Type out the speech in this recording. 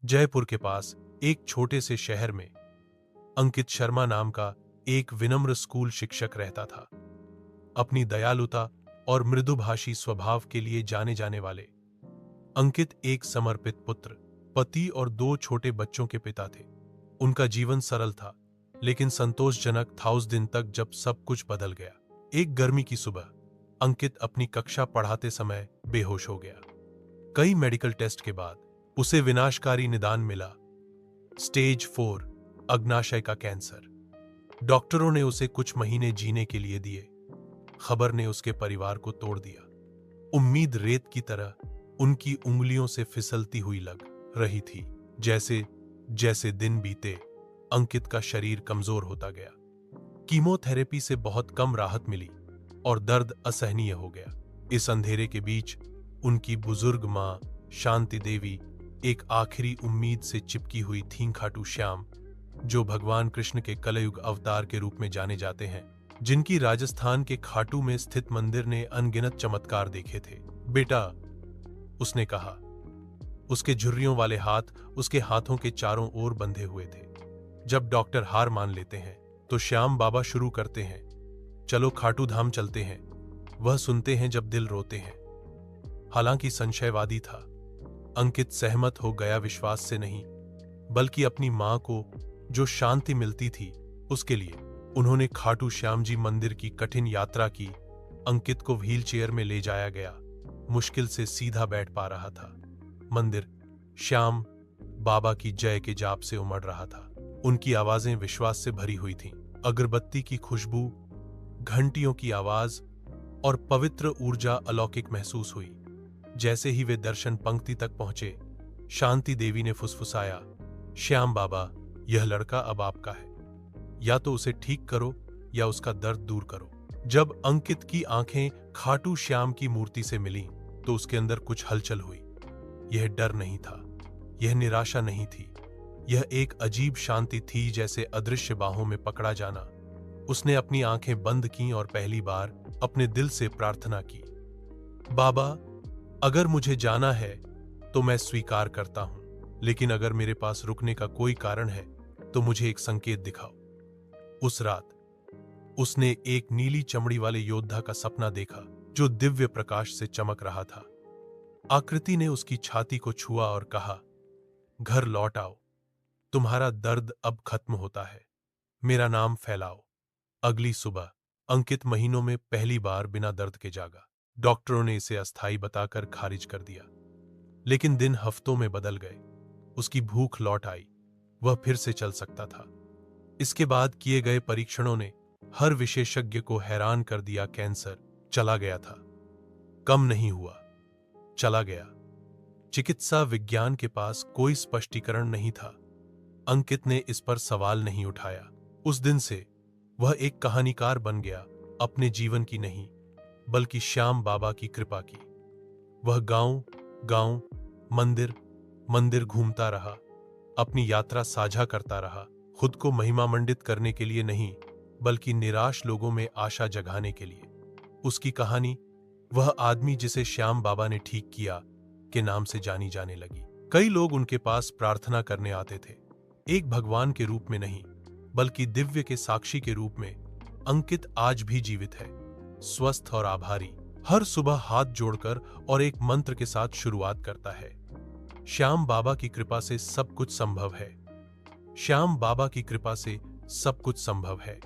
जयपुर के पास एक छोटे से शहर में अंकित शर्मा नाम का एक विनम्र स्कूल शिक्षक रहता था। अपनी दयालुता और मृदुभाषी स्वभाव के लिए जाने जाने वाले अंकित एक समर्पित पुत्र, पति और 2 छोटे बच्चों के पिता थे। उनका जीवन सरल था, लेकिन संतोषजनक था उस दिन तक जब सब कुछ बदल गया। एक गर्मी की सुबह अंकित अपनी कक्षा पढ़ाते समय बेहोश हो गया। कई मेडिकल टेस्ट के बाद उसे विनाशकारी निदान मिला, स्टेज 4 अग्नाशय का कैंसर। डॉक्टरों ने उसे कुछ महीने जीने के लिए दिए। खबर ने उसके परिवार को तोड़ दिया। उम्मीद रेत की तरह उनकी उंगलियों से फिसलती हुई लग रही थी। जैसे जैसे दिन बीते, अंकित का शरीर कमजोर होता गया। कीमोथेरेपी से बहुत कम राहत मिली और दर्द असहनीय हो गया। इस अंधेरे के बीच उनकी बुजुर्ग मां शांति देवी एक आखिरी उम्मीद से चिपकी हुई थीं। खाटू श्याम, जो भगवान कृष्ण के कलयुग अवतार के रूप में जाने जाते हैं, जिनकी राजस्थान के खाटू में स्थित मंदिर ने अनगिनत चमत्कार देखे थे। बेटा, उसने कहा। उसके झुर्रियों वाले हाथ उसके हाथों के चारों ओर बंधे हुए थे। जब डॉक्टर हार मान लेते हैं तो श्याम बाबा शुरू करते हैं, चलो खाटू धाम चलते हैं। वह सुनते हैं जब दिल रोते हैं। हालांकि संशयवादी था, अंकित सहमत हो गया, विश्वास से नहीं बल्कि अपनी मां को जो शांति मिलती थी उसके लिए। उन्होंने खाटू श्याम जी मंदिर की कठिन यात्रा की। अंकित को व्हीलचेयर में ले जाया गया। मुश्किल से सीधा बैठ पा रहा था। मंदिर श्याम बाबा की जय के जाप से उमड़ रहा था। उनकी आवाजें विश्वास से भरी हुई थीं। अगरबत्ती की खुशबू, घंटियों की आवाज और पवित्र ऊर्जा अलौकिक महसूस हुई। जैसे ही वे दर्शन पंक्ति तक पहुंचे, शांति देवी ने फुसफुसाया, श्याम बाबा, यह लड़का अब आपका है। या तो उसे ठीक करो या उसका दर्द दूर करो। जब अंकित की आंखें खाटू श्याम की मूर्ति से मिलीं, तो उसके अंदर कुछ हलचल हुई। यह डर नहीं था, यह निराशा नहीं थी, यह एक अजीब शांति थी, जैसे अदृश्य बाहों में पकड़ा जाना। उसने अपनी आंखें बंद की और पहली बार अपने दिल से प्रार्थना की, बाबा, अगर मुझे जाना है तो मैं स्वीकार करता हूं, लेकिन अगर मेरे पास रुकने का कोई कारण है तो मुझे एक संकेत दिखाओ। उस रात उसने एक नीली चमड़ी वाले योद्धा का सपना देखा, जो दिव्य प्रकाश से चमक रहा था। आकृति ने उसकी छाती को छुआ और कहा, घर लौट आओ, तुम्हारा दर्द अब खत्म होता है, मेरा नाम फैलाओ। अगली सुबह अंकित महीनों में पहली बार बिना दर्द के जागा। डॉक्टरों ने इसे अस्थायी बताकर खारिज कर दिया, लेकिन दिन हफ्तों में बदल गए। उसकी भूख लौट आई, वह फिर से चल सकता था। इसके बाद किए गए परीक्षणों ने हर विशेषज्ञ को हैरान कर दिया। कैंसर चला गया था, कम नहीं हुआ, चला गया। चिकित्सा विज्ञान के पास कोई स्पष्टीकरण नहीं था। अंकित ने इस पर सवाल नहीं उठाया। उस दिन से वह एक कहानीकार बन गया, अपने जीवन की नहीं बल्कि श्याम बाबा की कृपा की। वह गांव गांव, मंदिर मंदिर घूमता रहा, अपनी यात्रा साझा करता रहा, खुद को महिमामंडित करने के लिए नहीं बल्कि निराश लोगों में आशा जगाने के लिए। उसकी कहानी, वह आदमी जिसे श्याम बाबा ने ठीक किया, के नाम से जानी जाने लगी। कई लोग उनके पास प्रार्थना करने आते थे, एक भगवान के रूप में नहीं बल्कि दिव्य के साक्षी के रूप में। अंकित आज भी जीवित है, स्वस्थ और आभारी। हर सुबह हाथ जोड़कर और एक मंत्र के साथ शुरुआत करता है, श्याम बाबा की कृपा से सब कुछ संभव है। श्याम बाबा की कृपा से सब कुछ संभव है।